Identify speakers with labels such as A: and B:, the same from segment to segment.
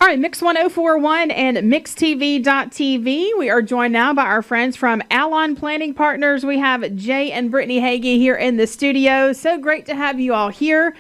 A: All right, Mix 1041 and MixTV.tv. We are joined now by our friends from Allon Planning Partners. We have Jay and Brittany Hagee here in the studio. So great to have you all here.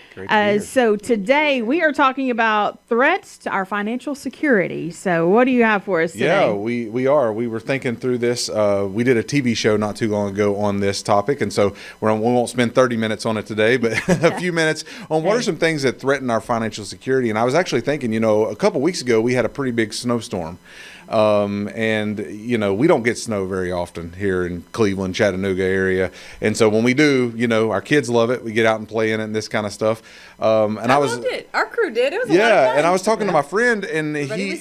A: So today we are talking about threats to our financial security. So what do you have for us today?
B: Yeah, we are. We were thinking through this. We did a TV show not too long ago on this topic, and so we won't spend 30 minutes on it today, but a few minutes on what are some things that threaten our financial security. And I was actually thinking, a couple weeks ago we had a pretty big snowstorm. And we don't get snow very often here in Cleveland, Chattanooga area. And so when we do, our kids love it. We get out and play in it and this kind of stuff. And I loved it.
C: Our crew did. It was a lot of fun.
B: And I was talking to my friend, and we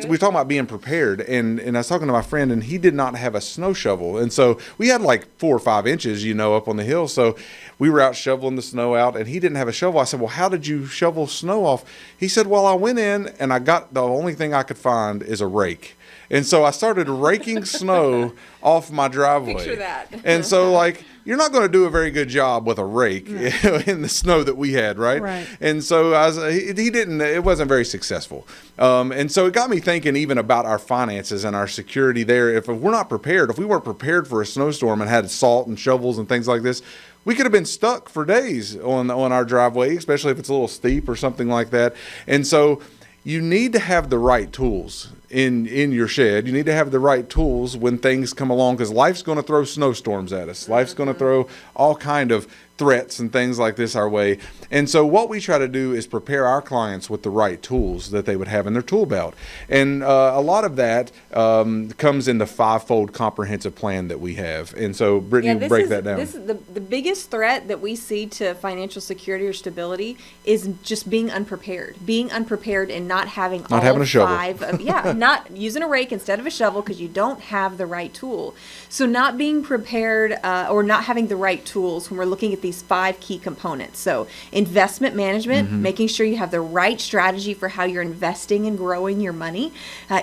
B: were talking about being prepared. And I was talking to my friend, and he did not have a snow shovel. And so we had like 4 or 5 inches, up on the hill. So we were out shoveling the snow out, and he didn't have a shovel. I said, well, how did you shovel snow off? He said, well, I went in and I got the only thing I could find is a rake. And so I started raking snow off my driveway.
C: Picture that.
B: And so, you're not going to do a very good job with a rake in the snow that we had, right?
A: Right.
B: And so it wasn't very successful. And so it got me thinking even about our finances and our security there. If we're not prepared, if we weren't prepared for a snowstorm and had salt and shovels and things like this, we could have been stuck for days on our driveway, especially if it's a little steep or something like that. And so you need to have the right tools in your shed. You need to have the right tools when things come along, because life's going to throw snowstorms at us. Life's going to throw all kind of threats and things like this our way. And so what we try to do is prepare our clients with the right tools that they would have in their tool belt. And a lot of that comes in the 5-fold comprehensive plan that we have. And so, Brittany, break that down.
C: This is the biggest threat that we see to financial security or stability is just being unprepared. Being unprepared and not having
B: a shovel.
C: Not using a rake instead of a shovel because you don't have the right tool. So not being prepared or not having the right tools when we're looking at these 5 key components. So investment management, making sure you have the right strategy for how you're investing and growing your money.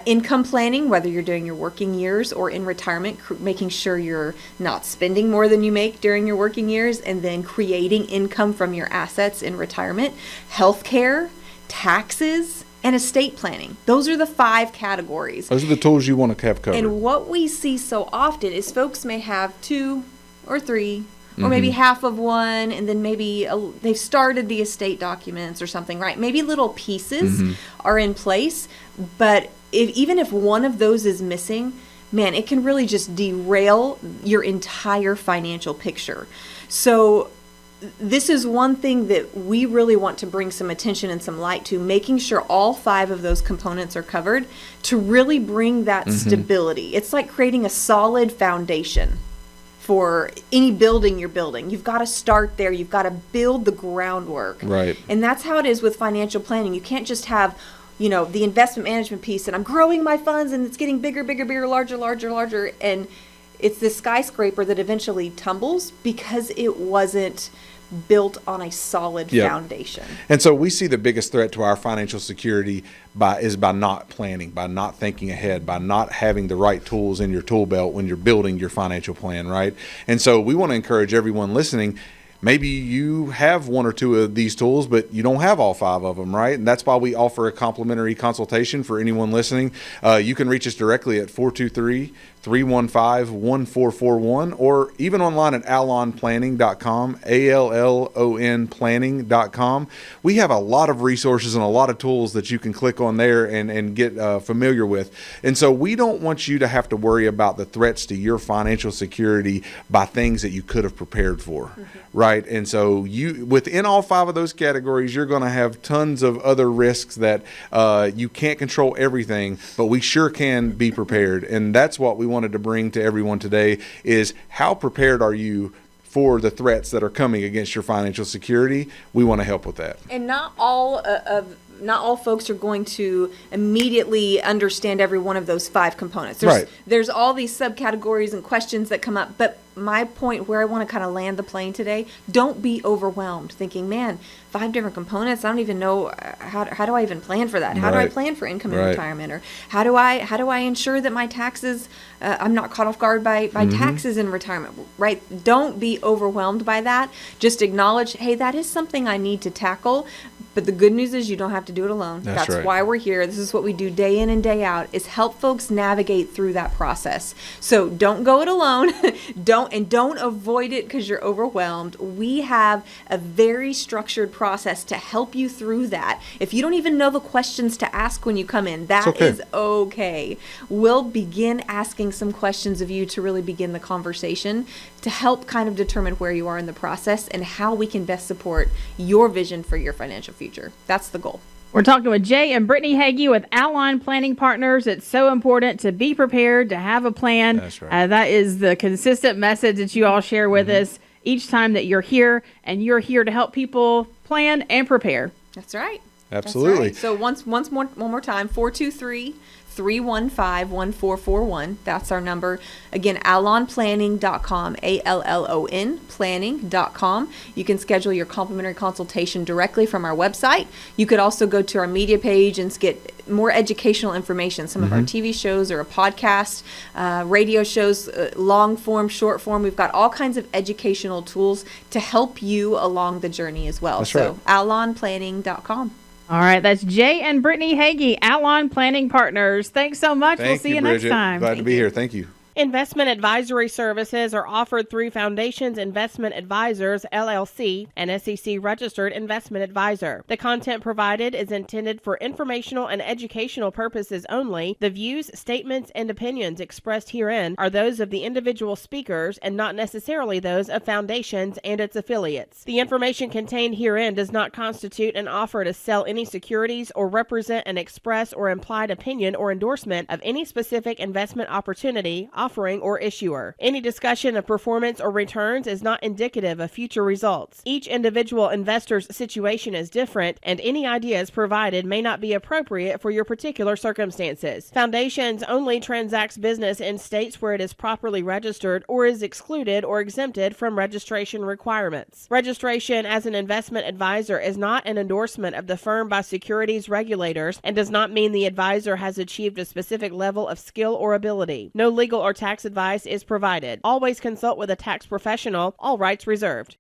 C: Income planning, whether you're doing your working years or in retirement, making sure you're not spending more than you make during your working years, and then creating income from your assets in retirement. Healthcare, taxes, and estate planning. Those are the 5 categories.
B: Those are the tools you want to have covered.
C: And what we see so often is folks may have 2 or 3 or maybe half of one, and then maybe they've started the estate documents or something, right? Maybe little pieces are in place, but even if one of those is missing, man, it can really just derail your entire financial picture. So this is one thing that we really want to bring some attention and some light to, making sure all 5 of those components are covered to really bring that stability. It's like creating a solid foundation for any building you're building. You've got to start there. You've got to build the groundwork.
B: Right.
C: And that's how it is with financial planning. You can't just have, the investment management piece and I'm growing my funds and it's getting bigger, larger. And it's this skyscraper that eventually tumbles because it wasn't built on a solid foundation.
B: And so we see the biggest threat to our financial security by not planning, by not thinking ahead, by not having the right tools in your tool belt when you're building your financial plan, right? And so we want to encourage everyone listening. Maybe you have 1 or 2 of these tools, but you don't have all 5 of them, right? And that's why we offer a complimentary consultation for anyone listening. You can reach us directly at 423-315-1441, or even online at allonplanning.com, ALLON planning.com. We have a lot of resources and a lot of tools that you can click on there and get familiar with. And so we don't want you to have to worry about the threats to your financial security by things that you could have prepared for, right? And so within all 5 of those categories, you're going to have tons of other risks that you can't control everything, but we sure can be prepared. And that's what we wanted to bring to everyone today, is how prepared are you for the threats that are coming against your financial security? We want to help with that.
C: And not all folks are going to immediately understand every one of those 5 components. There's all these subcategories and questions that come up, but my point where I want to kind of land the plane today, don't be overwhelmed thinking, man, 5 different components, I don't even know how do I even plan for that? How do I plan for income and retirement? Or how do I ensure that my taxes, I'm not caught off guard by taxes in retirement, right? Don't be overwhelmed by that. Just acknowledge, hey, that is something I need to tackle, But the good news is you don't have to do it alone.
B: That's right.
C: why we're here. This is what we do day in and day out, is help folks navigate through that process. So don't go it alone. don't avoid it because you're overwhelmed. We have a very structured process to help you through that. If you don't even know the questions to ask when you come in, that is okay. We'll begin asking some questions of you to really begin the conversation to help kind of determine where you are in the process and how we can best support your vision for your financial future. That's the goal.
A: We're talking with Jay and Brittany Hagee with Alon Planning Partners. It's so important to be prepared, to have a plan.
B: That's right.
A: That is the consistent message that you all share with us each time that you're here, and you're here to help people plan and prepare.
C: That's right.
B: Absolutely.
C: That's right. So one more time, 423-315-1441. That's our number. Again, allonplanning.com, ALLON planning.com. You can schedule your complimentary consultation directly from our website. You could also go to our media page and get more educational information. Some of our TV shows or a podcast, radio shows, long form, short form. We've got all kinds of educational tools to help you along the journey as well.
B: That's
C: so
B: right.
C: allonplanning.com.
A: All right, that's Jay and Brittany Hagee, Alon Planning Partners. Thanks so much. We'll see you next
B: Bridget.
A: time.
B: Glad to be here. Thank you.
D: Investment advisory services are offered through Foundations Investment Advisors, LLC, an SEC-registered investment advisor. The content provided is intended for informational and educational purposes only. The views, statements, and opinions expressed herein are those of the individual speakers and not necessarily those of Foundations and its affiliates. The information contained herein does not constitute an offer to sell any securities or represent an express or implied opinion or endorsement of any specific investment opportunity, offering, or issuer. Any discussion of performance or returns is not indicative of future results. Each individual investor's situation is different, and any ideas provided may not be appropriate for your particular circumstances. Foundations only transacts business in states where it is properly registered or is excluded or exempted from registration requirements. Registration as an investment advisor is not an endorsement of the firm by securities regulators and does not mean the advisor has achieved a specific level of skill or ability. No legal or tax advice is provided. Always consult with a tax professional. All rights reserved.